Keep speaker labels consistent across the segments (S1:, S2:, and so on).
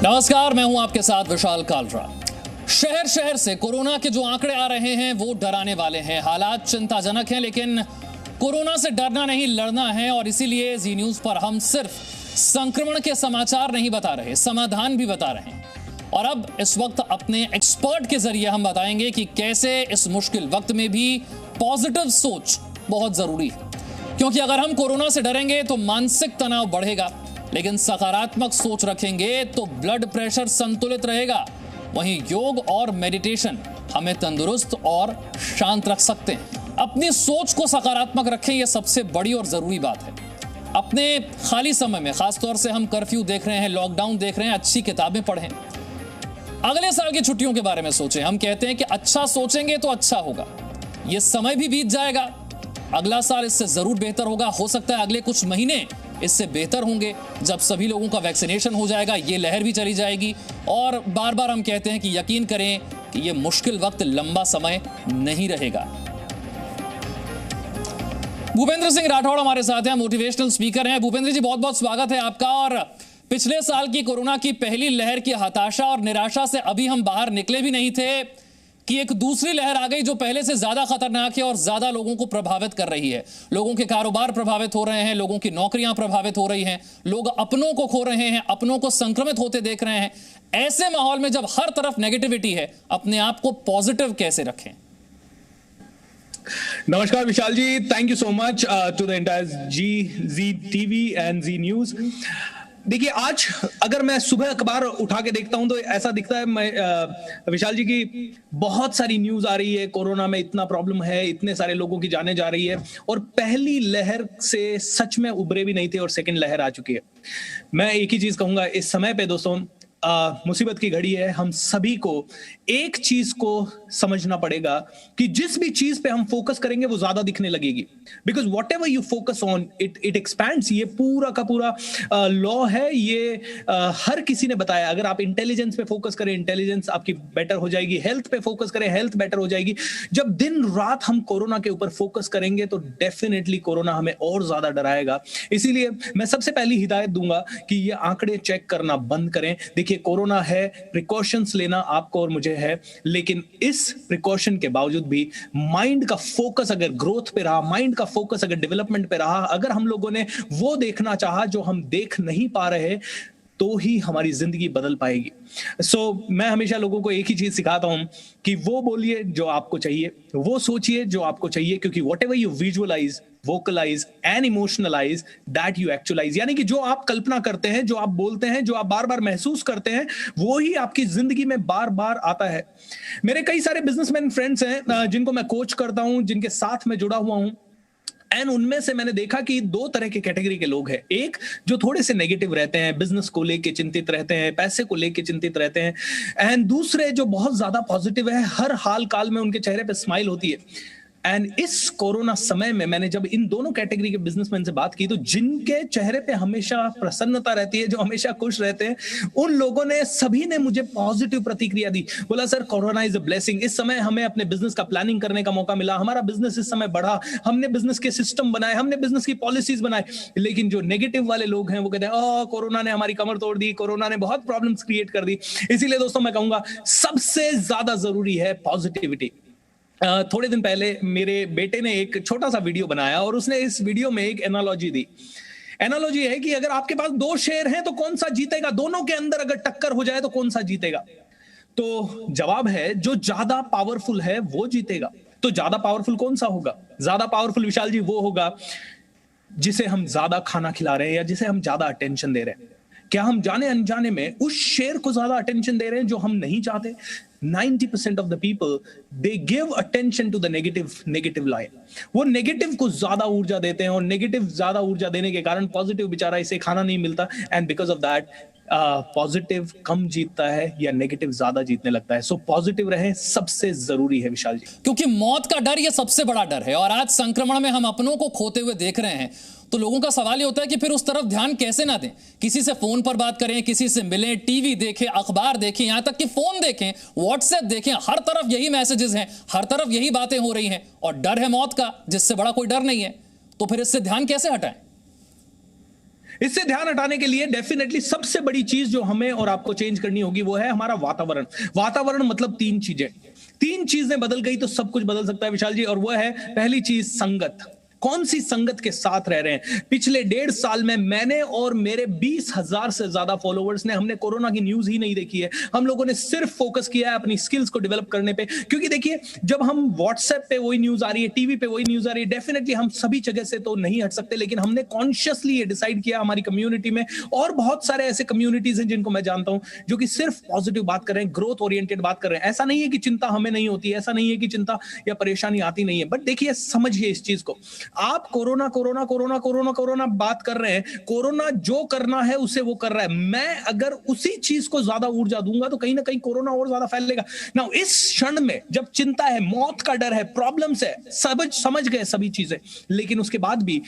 S1: नमस्कार, मैं हूं आपके साथ विशाल कालरा। शहर शहर से कोरोना के जो आंकड़े आ रहे हैं वो डराने वाले हैं। हालात चिंताजनक हैं, लेकिन कोरोना से डरना नहीं, लड़ना है। और इसीलिए जी न्यूज पर हम सिर्फ संक्रमण के समाचार नहीं बता रहे, समाधान भी बता रहे हैं। और अब इस वक्त अपने एक्सपर्ट के जरिए हम बताएंगे कि कैसे इस मुश्किल वक्त में भी पॉजिटिव सोच बहुत जरूरी है। क्योंकि अगर हम कोरोना से डरेंगे तो मानसिक तनाव बढ़ेगा, लेकिन सकारात्मक सोच रखेंगे तो ब्लड प्रेशर संतुलित रहेगा। वहीं योग और मेडिटेशन हमें तंदुरुस्त और शांत रख सकते हैं। अपनी सोच को सकारात्मक रखें, यह सबसे बड़ी और जरूरी बात है। अपने खाली समय में, खासतौर से हम कर्फ्यू देख रहे हैं, लॉकडाउन देख रहे हैं, अच्छी किताबें पढ़ें। अगले साल की छुट्टियों के बारे में सोचें। हम कहते हैं कि अच्छा सोचेंगे तो अच्छा होगा। यह समय भी बीत जाएगा, अगला साल इससे जरूर बेहतर होगा। हो सकता है अगले कुछ महीने इससे बेहतर होंगे जब सभी लोगों का वैक्सीनेशन हो जाएगा, ये लहर भी चली जाएगी। और बार बार हम कहते हैं कि यकीन करें कि ये मुश्किल वक्त लंबा समय नहीं रहेगा। भूपेंद्र सिंह राठौड़ हमारे साथ हैं, मोटिवेशनल स्पीकर हैं। भूपेंद्र जी, बहुत बहुत स्वागत है आपका। और पिछले साल की कोरोना की पहली लहर की हताशा और निराशा से अभी हम बाहर निकले भी नहीं थे कि एक दूसरी लहर आ गई जो पहले से ज्यादा खतरनाक है और ज्यादा लोगों को प्रभावित कर रही है। लोगों के कारोबार प्रभावित हो रहे हैं, लोगों की नौकरियां प्रभावित हो रही हैं, लोग अपनों को खो रहे हैं, अपनों को संक्रमित होते देख रहे हैं। ऐसे माहौल में जब हर तरफ नेगेटिविटी है, अपने आप को पॉजिटिव कैसे रखें?
S2: नमस्कार Vishal ji, thank you so much to the entire Zee TV and Zee News. देखिए, आज अगर मैं सुबह अखबार उठा के देखता हूं तो ऐसा दिखता है विशाल जी की बहुत सारी न्यूज आ रही है। कोरोना में इतना प्रॉब्लम है, इतने सारे लोगों की जाने जा रही है और पहली लहर से सच में उभरे भी नहीं थे और सेकंड लहर आ चुकी है। मैं एक ही चीज कहूंगा, इस समय पे दोस्तों मुसीबत की घड़ी है। हम सभी को एक चीज को समझना पड़ेगा कि जिस भी चीज पे हम फोकस करेंगे वो ज्यादा दिखने लगेगी। Because what ever you focus on it expands. ये पूरा का पूरा लॉ है, ये हर किसी ने बताया। अगर आप इंटेलिजेंस पे फोकस करें, इंटेलिजेंस आपकी बेटर हो जाएगी। हेल्थ पे फोकस करें, हेल्थ बेटर हो जाएगी। जब दिन रात हम कोरोना के ऊपर फोकस करेंगे तो डेफिनेटली कोरोना हमें और ज्यादा डराएगा। इसीलिए मैं सबसे पहली हिदायत दूंगा कि ये आंकड़े चेक करना बंद करें। देखिए, कोरोना है, प्रिकॉशंस लेना आपको और मुझे है, लेकिन इस प्रिकॉशन के बावजूद भी माइंड का फोकस अगर ग्रोथ पे रहा, माइंड का फोकस अगर डेवलपमेंट पे रहा, अगर हम लोगों ने वो देखना चाहा जो हम देख नहीं पा रहे, तो ही हमारी जिंदगी बदल पाएगी। मैं हमेशा लोगों को एक ही चीज सिखाता हूं कि वो बोलिए जो आपको चाहिए, वो सोचिए जो आपको चाहिए, क्योंकि whatever you visualise, vocalise and emotionalise, that you actualise. यानी कि जो आप कल्पना करते हैं, जो आप बोलते हैं, जो आप बार बार महसूस करते हैं, वो ही आपकी जिंदगी में बार बार आता है। मेरे कई सारे बिजनेसमैन फ्रेंड्स हैं जिनको मैं कोच करता हूं, जिनके साथ मैं जुड़ा हुआ हूं, एंड उनमें से मैंने देखा कि दो तरह के कैटेगरी के लोग हैं। एक जो थोड़े से नेगेटिव रहते हैं, बिजनेस को लेके चिंतित रहते हैं, पैसे को लेके चिंतित रहते हैं, एंड दूसरे जो बहुत ज्यादा पॉजिटिव है, हर हाल काल में उनके चेहरे पे स्माइल होती है। एंड इस कोरोना समय में मैंने जब इन दोनों कैटेगरी के बिजनेसमैन से बात की तो जिनके चेहरे पे हमेशा प्रसन्नता रहती है, जो हमेशा खुश रहते हैं, उन लोगों ने सभी ने मुझे पॉजिटिव प्रतिक्रिया दी। बोला, sir corona is a blessing. इस समय हमें अपने बिजनेस का प्लानिंग करने का मौका मिला, हमारा बिजनेस इस समय बढ़ा, हमने बिजनेस के सिस्टम बनाए, हमने बिजनेस की पॉलिसीज बनाए। लेकिन जो नेगेटिव वाले लोग हैं वो कहते हैं, कोरोना ने हमारी कमर तोड़ दी, कोरोना ने बहुत प्रॉब्लम्स क्रिएट कर दी। इसीलिए दोस्तों मैं कहूंगा सबसे ज्यादा जरूरी है पॉजिटिविटी। थोड़े दिन पहले मेरे बेटे ने एक छोटा सा वीडियो बनाया और उसने इस वीडियो में एक एनालॉजी दी। एनालॉजी है कि अगर आपके पास दो शेर हैं तो कौन सा जीतेगा, दोनों के अंदर अगर टक्कर हो जाए तो कौन सा जीतेगा। तो जवाब है जो ज्यादा पावरफुल है वो जीतेगा। तो ज्यादा पावरफुल कौन सा होगा? ज्यादा पावरफुल विशाल जी वो होगा जिसे हम ज्यादा खाना खिला रहे हैं या जिसे हम ज्यादा अटेंशन दे रहे हैं। क्या हम जाने अनजाने में उस शेर को ज्यादा अटेंशन दे रहे हैं जो हम नहीं चाहते? 90% of the people they give attention to the negative line। वो नेगेटिव को ज्यादा ऊर्जा देते हैं और नेगेटिव ज्यादा ऊर्जा देने के कारण पॉजिटिव बेचारा इसे खाना नहीं मिलता, and because of that positive कम जीतता है या नेगेटिव ज्यादा जीतने लगता है। सो पॉजिटिव रहें, सबसे जरूरी है विशाल जी।
S1: क्योंकि मौत का डर ये सबसे बड़ा डर है और आज संक्रमण में हम अपनों को खोते हुए देख रहे हैं। तो लोगों का सवाल ये होता है कि फिर उस तरफ ध्यान कैसे ना दें। किसी से फोन पर बात करें, किसी से मिलें, टीवी देखें, अखबार देखें, यहां तक कि फोन देखें, व्हाट्सएप देखें, हर तरफ यही मैसेजेस हैं, हर तरफ यही बातें हो रही हैं और डर है मौत का, जिससे बड़ा कोई डर नहीं है। तो फिर इससे ध्यान कैसे हटाएं?
S2: इससे ध्यान हटाने के लिए डेफिनेटली सबसे बड़ी चीज जो हमें और आपको चेंज करनी होगी वो है हमारा वातावरण। वातावरण मतलब तीन चीजें बदल गई तो सब कुछ बदल सकता है विशाल जी। और वो है पहली चीज संगत। कौन सी संगत के साथ रह रहे हैं। पिछले 1.5 साल में मैंने और मेरे 20,000 से ज्यादा फॉलोवर्स ने हमने कोरोना की न्यूज ही नहीं देखी है। हम लोगों ने सिर्फ फोकस किया है अपनी स्किल्स को डेवलप करने पे। क्योंकि देखिए जब हम व्हाट्सएप पे वही न्यूज आ रही है, टीवी पे वही न्यूज आ रही है, डेफिनेटली हम सभी जगह से तो नहीं हट सकते, लेकिन हमने कॉन्शियसली ये डिसाइड किया हमारी कम्युनिटी में, और बहुत सारे ऐसे कम्युनिटीज हैं जिनको मैं जानता हूं जो कि सिर्फ पॉजिटिव बात कर रहे हैं, ग्रोथ ओरिएंटेड बात कर रहे हैं। ऐसा नहीं है कि चिंता हमें नहीं होती है, ऐसा नहीं है कि चिंता या परेशानी आती नहीं है, बट देखिए समझिए इस चीज को। आप corona corona corona corona corona बात कर रहे हैं, कोरोना जो करना है उसे वो कर रहा है। मैं अगर उसी चीज को ज्यादा ऊर्जा दूंगा तो कहीं ना कहीं कोरोना और ज्यादा फैलेगा ना। इस क्षण में जब चिंता है, मौत का डर है, प्रॉब्लम्स है, समझ गए सभी चीजें, लेकिन उसके बाद भी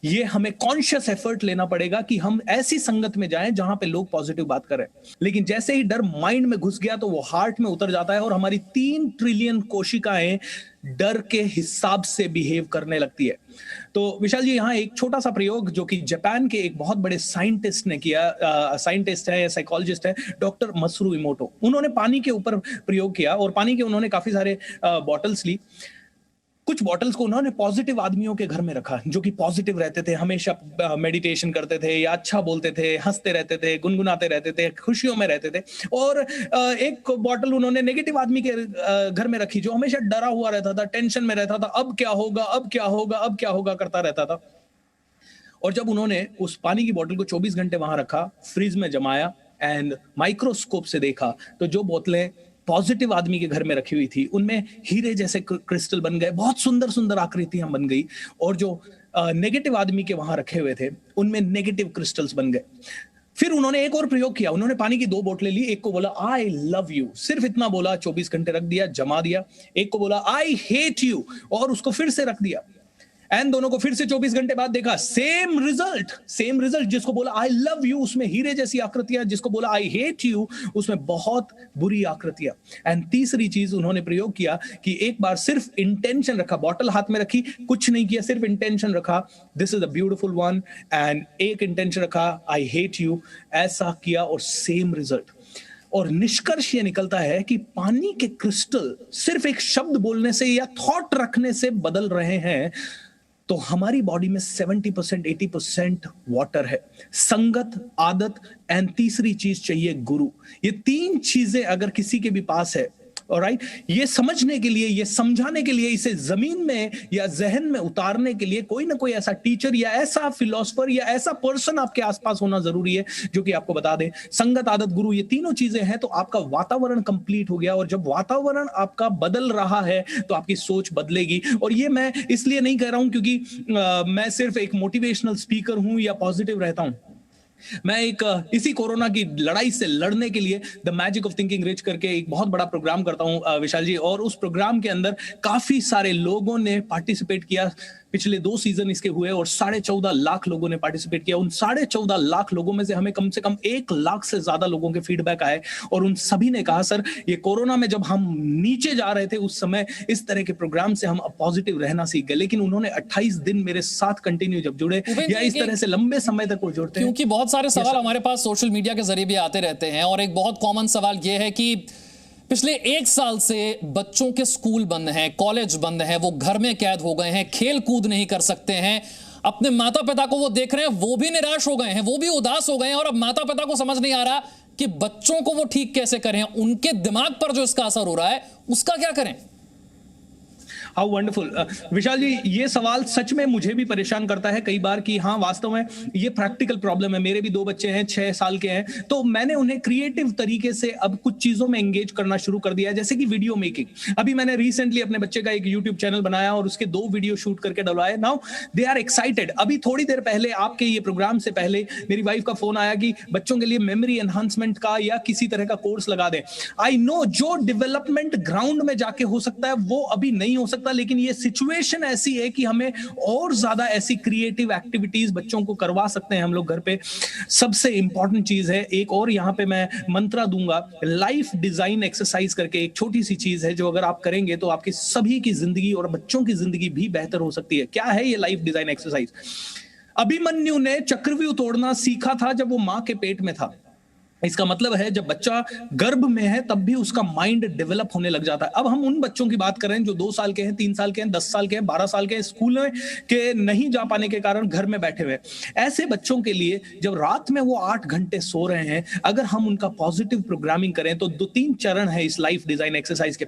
S2: ये हमें कॉन्शियस एफर्ट लेना पड़ेगा कि हम ऐसी संगत में जाएं जहां पे लोग पॉजिटिव बात करें। लेकिन जैसे ही डर माइंड में घुस गया तो वो हार्ट में उतर जाता है और हमारी 3 ट्रिलियन कोशिकाएं डर के हिसाब से बिहेव करने लगती है। तो विशाल जी यहाँ एक छोटा सा प्रयोग जो कि जापान के एक बहुत बड़े साइंटिस्ट ने किया, साइंटिस्ट है, साइकोलॉजिस्ट है, डॉक्टर मसरू इमोटो। उन्होंने पानी के ऊपर प्रयोग किया और पानी के उन्होंने काफी सारे बॉटल्स ली। कुछ बॉटल्स को उन्होंने पॉजिटिव आदमियों के घर में रखा जो कि पॉजिटिव रहते थे, हमेशा मेडिटेशन करते थे या अच्छा बोलते थे, हंसते रहते थे, गुनगुनाते रहते थे, खुशियों में रहते थे। और एक बॉटल उन्होंने नेगेटिव आदमी के घर में रखी जो हमेशा डरा हुआ रहता था, टेंशन में रहता था, अब क्या होगा, अब क्या होगा, अब क्या होगा करता रहता था। और जब उन्होंने उस पानी की बोतल को 24 घंटे वहां रखा, फ्रिज में जमाया एंड माइक्रोस्कोप से देखा तो जो बोतलें पॉजिटिव आदमी के घर में रखी हुई थी उनमें हीरे जैसे क्रिस्टल बन गए, बहुत सुंदर सुंदर आकृतियां बन गई। और जो नेगेटिव आदमी के वहां रखे हुए थे उनमें नेगेटिव क्रिस्टल्स बन गए। फिर उन्होंने एक और प्रयोग किया। उन्होंने पानी की 2 बोतलें ली, एक को बोला आई लव यू, सिर्फ इतना बोला, 24 घंटे रख दिया, जमा दिया। एक को बोला आई हेट यू और उसको फिर से रख दिया। एंड दोनों को फिर से 24 घंटे बाद देखा, सेम रिजल्ट। जिसको बोला आई लव यू उसमें हीरे जैसी आकृतियां, जिसको बोला आई हेट यू उसमें बहुत बुरी आकृतियां। एंड तीसरी चीज उन्होंने प्रयोग किया कि एक बार सिर्फ इंटेंशन रखा, बॉटल हाथ में रखी, कुछ नहीं किया, सिर्फ इंटेंशन रखा, this is a beautiful one, and एक इंटेंशन रखा, आई हेट यू, ऐसा किया और सेम रिजल्ट। और निष्कर्ष ये निकलता है कि पानी के क्रिस्टल सिर्फ एक शब्द बोलने से या थॉट रखने से बदल रहे हैं। तो हमारी बॉडी में 70% 80% वाटर है। संगत, आदत एंड तीसरी चीज चाहिए गुरु। ये 3 चीजें अगर किसी के भी पास है, ऑलराइट, ये समझने के लिए, ये समझाने के लिए, इसे जमीन में या जहन में उतारने के लिए कोई ना कोई ऐसा टीचर या ऐसा फिलोसफर या ऐसा पर्सन आपके आसपास होना जरूरी है जो कि आपको बता दे। संगत, आदत, गुरु, ये तीनों चीजें हैं तो आपका वातावरण कंप्लीट हो गया। और जब वातावरण आपका बदल रहा है तो आपकी सोच बदलेगी। और ये मैं इसलिए नहीं कह रहा हूं क्योंकि मैं सिर्फ एक मोटिवेशनल स्पीकर हूं या पॉजिटिव रहता हूं। मैं एक इसी कोरोना की लड़ाई से लड़ने के लिए the magic of thinking rich करके एक बहुत बड़ा प्रोग्राम करता हूं विशाल जी। और उस प्रोग्राम के अंदर काफी सारे लोगों ने पार्टिसिपेट किया। पिछले 2 सीजन इसके हुए और 14.5 लाख लोगों ने पार्टिसिपेट किया। उन 14.5 लाख लोगों में से हमें कम से कम 1 लाख से ज्यादा लोगों के फीडबैक आए और उन सभी ने कहा सर ये कोरोना में जब हम नीचे जा रहे थे उस समय इस तरह के प्रोग्राम से हम पॉजिटिव रहना सीख गए। लेकिन उन्होंने 28 दिन मेरे साथ कंटिन्यू जब जुड़े या इस तरह से लंबे समय तक वो जुड़ते हैं।
S1: क्योंकि बहुत सारे सवाल हमारे पास सोशल मीडिया के जरिए भी आते रहते हैं और एक बहुत कॉमन सवाल ये है कि पिछले 1 साल से बच्चों के स्कूल बंद हैं, कॉलेज बंद हैं, वो घर में कैद हो गए हैं, खेल कूद नहीं कर सकते हैं। अपने माता पिता को वो देख रहे हैं, वो भी निराश हो गए हैं, वो भी उदास हो गए हैं और अब माता पिता को समझ नहीं आ रहा कि बच्चों को वो ठीक कैसे करें। उनके दिमाग पर जो इसका असर हो रहा है उसका क्या करें।
S2: हाउ वंडरफुल विशाल जी, ये सवाल सच में मुझे भी परेशान करता है कई बार कि हाँ वास्तव में ये प्रैक्टिकल प्रॉब्लम है। मेरे भी 2 बच्चे हैं, 6 साल के हैं, तो मैंने उन्हें क्रिएटिव तरीके से अब कुछ चीजों में एंगेज करना शुरू कर दिया है, जैसे कि वीडियो मेकिंग। अभी मैंने रिसेंटली अपने बच्चे का एक यूट्यूब चैनल बनाया और उसके 2 वीडियो शूट करके डलवाए। Now they are excited. अभी थोड़ी देर पहले आपके ये प्रोग्राम से पहले मेरी वाइफ का फोन आया कि बच्चों के लिए मेमोरी एनहांसमेंट का या किसी तरह का कोर्स लगा दे। आई नो जो डेवलपमेंट ग्राउंड में जाके हो सकता है वो अभी नहीं हो सकता, लेकिन ये सिचुएशन ऐसी है कि हमें और ज्यादा ऐसी क्रिएटिव एक्टिविटीज बच्चों को करवा सकते हैं हम लोग घर पे। सबसे इंपॉर्टेंट चीज है एक और यहां पे मैं मंत्रा दूंगा, लाइफ डिजाइन एक्सरसाइज करके एक छोटी सी चीज है जो अगर आप करेंगे तो आपकी सभी की जिंदगी और बच्चों की जिंदगी भी बेहतर हो सकती है। क्या है ये लाइफ डिजाइन एक्सरसाइज? अभिमन्यु ने चक्रव्यूह तोड़ना सीखा था जब वो मां के पेट में था। इसका मतलब है जब बच्चा गर्भ में है तब भी उसका माइंड डेवलप होने लग जाता है। अब हम उन बच्चों की बात कर रहे हैं जो 2 साल के हैं, 3 साल के हैं, 10 साल के हैं, 12 साल के हैं, स्कूल में के नहीं जा पाने के कारण घर में बैठे हुए। ऐसे बच्चों के लिए जब रात में वो 8 घंटे सो रहे हैं, अगर हम उनका पॉजिटिव प्रोग्रामिंग करें तो 2-3 चरण है इस लाइफ डिजाइन एक्सरसाइज के।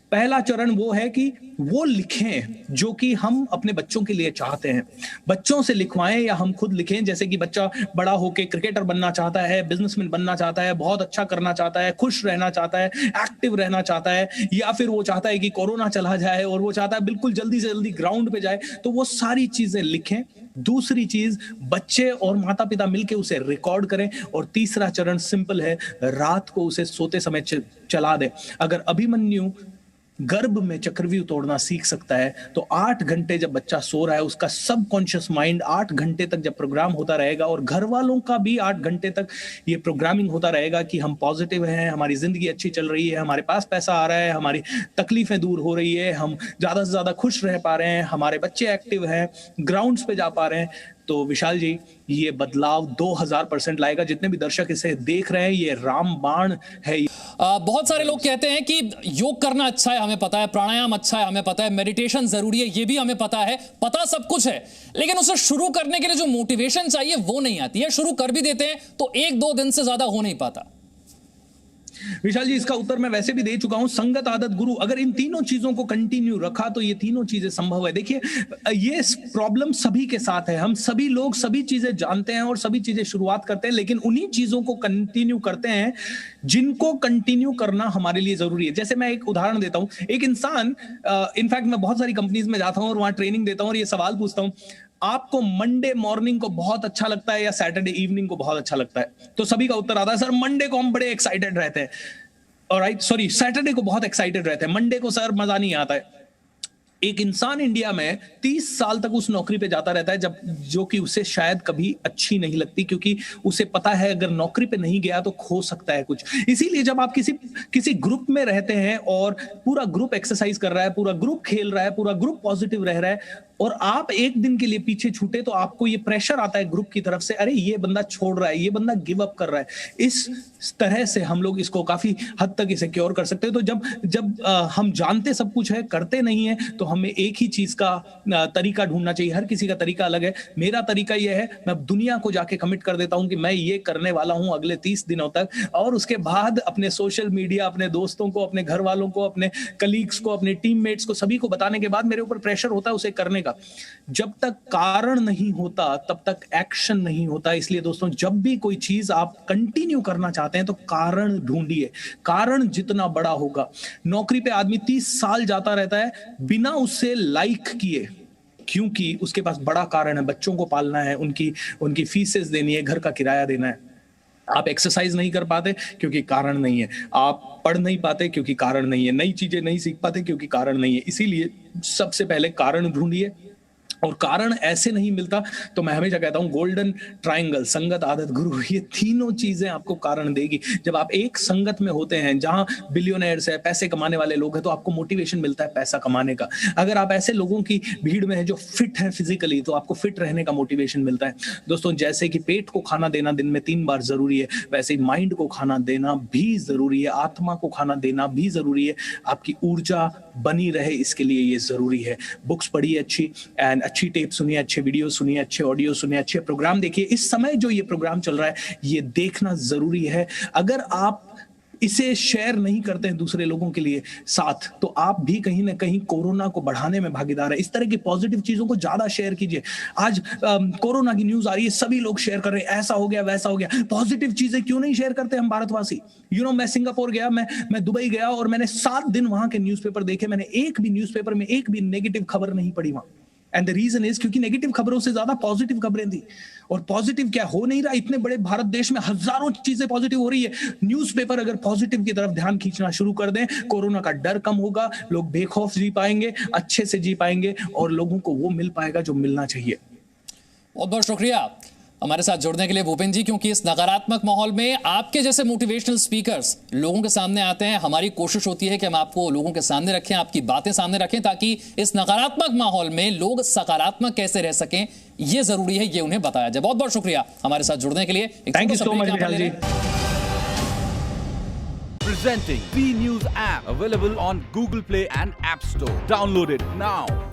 S2: पहला चरण वो है कि वो लिखें जो कि हम अपने बच्चों के लिए चाहते हैं। बच्चों से लिखवाएं या हम खुद लिखें। जैसे कि बच्चा बड़ा होके क्रिकेटर बनना चाहता है, बिजनेसमैन बनना चाहता है, बहुत अच्छा करना चाहता है, खुश रहना चाहता है, एक्टिव रहना चाहता है, या फिर वो चाहता है कि कोरोना चला जाए और वो चाहता है बिल्कुल जल्दी से जल्दी ग्राउंड पे जाए, तो वो सारी चीजें लिखें। दूसरी चीज, बच्चे और माता पिता मिलके उसे रिकॉर्ड करें। और तीसरा चरण सिंपल है, रात को उसे सोते समय चला दें। अगर अभिमन्यु गर्भ में चक्रव्यूह तोड़ना सीख सकता है तो 8 घंटे जब बच्चा सो रहा है उसका सबकॉन्शियस माइंड 8 घंटे तक जब प्रोग्राम होता रहेगा, और घर वालों का भी 8 घंटे तक ये प्रोग्रामिंग होता रहेगा कि हम पॉजिटिव हैं, हमारी जिंदगी अच्छी चल रही है, हमारे पास पैसा आ रहा है, हमारी तकलीफें दूर हो रही है, हम ज्यादा से ज्यादा खुश रह पा रहे हैं, हमारे बच्चे एक्टिव हैं, ग्राउंड्स पे जा पा रहे हैं, तो विशाल जी ये बदलाव 2000% लाएगा। जितने भी दर्शक इसे देख रहे हैं, ये रामबाण है।
S1: बहुत सारे लोग कहते हैं कि योग करना अच्छा है, हमें पता है, प्राणायाम अच्छा है, हमें पता है, मेडिटेशन जरूरी है, ये भी हमें पता है, पता सब कुछ है, लेकिन उसे शुरू करने के लिए जो मोटिवेशन चाहिए वो नहीं आती है। शुरू कर भी देते हैं तो 1-2 दिन से ज्यादा हो नहीं पाता।
S2: विशाल जी, इसका उत्तर मैं वैसे भी दे चुका हूं। संगत, आदत, गुरु, अगर इन तीनों चीजों को कंटिन्यू रखा तो ये तीनों चीजें संभव है। देखिए, ये प्रॉब्लम सभी के साथ है। हम सभी लोग सभी चीजें जानते हैं और सभी चीजें शुरुआत करते हैं, लेकिन उन्हीं चीजों को कंटिन्यू करते हैं जिनको कंटिन्यू करना हमारे लिए जरूरी है। जैसे मैं एक उदाहरण देता हूं। एक इंसान, इनफैक्ट मैं बहुत सारी कंपनीज में जाता हूं और वहां ट्रेनिंग देता हूं और ये सवाल पूछता हूं, आपको मंडे मॉर्निंग को बहुत अच्छा लगता है या सैटरडे इवनिंग को बहुत अच्छा लगता है? तो सभी का उत्तर आता है, सर मंडे को हम बड़े एक्साइटेड रहते हैं, ऑलराइट, सॉरी, सैटरडे को बहुत एक्साइटेड रहते हैं, मंडे को सर मजा नहीं आता है। एक इंसान इंडिया में 30 साल तक उस नौकरी पे जाता रहता है जो कि उसे शायद कभी अच्छी नहीं लगती, क्योंकि उसे पता है अगर नौकरी पे नहीं गया तो खो सकता है कुछ। इसीलिए जब आप किसी ग्रुप में रहते हैं और पूरा ग्रुप एक्सरसाइज कर रहा है, पूरा ग्रुप खेल रहा है, पूरा ग्रुप पॉजिटिव रह रहा है, और आप एक दिन के लिए पीछे छूटे तो आपको ये प्रेशर आता है ग्रुप की तरफ से, अरे ये बंदा छोड़ रहा है, ये बंदा गिव अप कर रहा है। इस तरह से हम लोग इसको काफी हद तक इसे क्योर कर सकते हैं। तो जब हम जानते सब कुछ है, करते नहीं है, तो हमें एक ही चीज का तरीका ढूंढना चाहिए। हर किसी का तरीका अलग है। मेरा तरीका यह है, मैं दुनिया को जाके कमिट कर देता हूं कि मैं ये करने वाला हूं अगले 30 दिनों तक, और उसके बाद अपने सोशल मीडिया, अपने दोस्तों को, अपने घर वालों को, अपने कलीग्स को, अपने टीममेट्स को, सभी को बताने के बाद मेरे ऊपर प्रेशर होता है उसे करने का। जब तक कारण नहीं होता तब तक एक्शन नहीं होता। इसलिए दोस्तों, जब भी कोई चीज आप कंटिन्यू करना चाहते हैं तो कारण ढूंढिए। कारण जितना बड़ा होगा, नौकरी पे आदमी 30 साल जाता रहता है बिना उससे लाइक किए, क्योंकि उसके पास बड़ा कारण है, बच्चों को पालना है, उनकी फीसेस देनी है, घर का किराया देना है। आप एक्सरसाइज नहीं कर पाते क्योंकि कारण नहीं है, आप पढ़ नहीं पाते क्योंकि कारण नहीं है, नई चीजें नहीं सीख पाते क्योंकि कारण नहीं है। इसीलिए सबसे पहले कारण ढूंढिए, और कारण ऐसे नहीं मिलता तो मैं हमेशा कहता हूं गोल्डन ट्रायंगल, संगत, आदत, गुरु, ये तीनों चीजें आपको कारण देगी। जब आप एक संगत में होते हैं जहां बिलियनर्स है, पैसे कमाने वाले लोग हैं, तो आपको मोटिवेशन मिलता है पैसा कमाने का। अगर आप ऐसे लोगों की भीड़ में है जो फिट है फिजिकली, तो आपको फिट रहने का मोटिवेशन मिलता है। दोस्तों, जैसे कि पेट को खाना देना दिन में 3 बार जरूरी है, वैसे ही माइंड को खाना देना भी जरूरी है, आत्मा को खाना देना भी जरूरी है। आपकी ऊर्जा बनी रहे इसके लिए ये जरूरी है। बुक्स पढ़िए अच्छी, एंड अच्छी टेप सुनिए, अच्छे वीडियो सुनिए, अच्छे ऑडियो सुनिए, अच्छे प्रोग्राम देखिए। इस समय जो ये प्रोग्राम चल रहा है ये देखना जरूरी है। अगर आप इसे शेयर नहीं करते हैं दूसरे लोगों के लिए साथ, तो आप भी कहीं ना कहीं कोरोना को बढ़ाने में भागीदार है। इस तरह की पॉजिटिव चीजों को ज्यादा शेयर कीजिए। आज कोरोना की न्यूज आ रही है, सभी लोग शेयर कर रहे हैं, ऐसा हो गया, वैसा हो गया। पॉजिटिव चीजें क्यों नहीं शेयर करते हम भारतवासी? मैं सिंगापुर गया, मैं दुबई गया, और मैंने 7 दिन वहां के न्यूज़पेपर देखे, मैंने एक भी न्यूज़पेपर में एक भी नेगेटिव खबर नहीं पढ़ी वहां। एंड द रीजन इज क्योंकि नेगेटिव खबरों से ज्यादा पॉजिटिव खबरें थी। और पॉजिटिव क्या हो नहीं रहा, इतने बड़े भारत देश में हजारों चीजें पॉजिटिव हो रही है। न्यूज़पेपर अगर पॉजिटिव की तरफ ध्यान खींचना शुरू कर दें, कोरोना का डर कम होगा, लोग बेखौफ जी पाएंगे, अच्छे से जी पाएंगे, और लोगों को वो मिल पाएगा जो मिलना चाहिए।
S1: बहुत बहुत शुक्रिया। हमारे साथ जुड़ने के लिए भूपेन जी, क्योंकि इस नकारात्मक माहौल में आपके जैसे मोटिवेशनल स्पीकर्स लोगों के सामने आते हैं। हमारी कोशिश होती है कि हम आपको लोगों के सामने रखें, आपकी बातें सामने रखें, ताकि इस नकारात्मक माहौल में लोग सकारात्मक कैसे रह सकें, ये जरूरी है, ये उन्हें बताया जाए। बहुत बहुत शुक्रिया हमारे साथ जुड़ने के लिए।
S2: Thank you so much Vishal ji.
S3: Presenting V News app, available on Google Play and App Store. Download it now.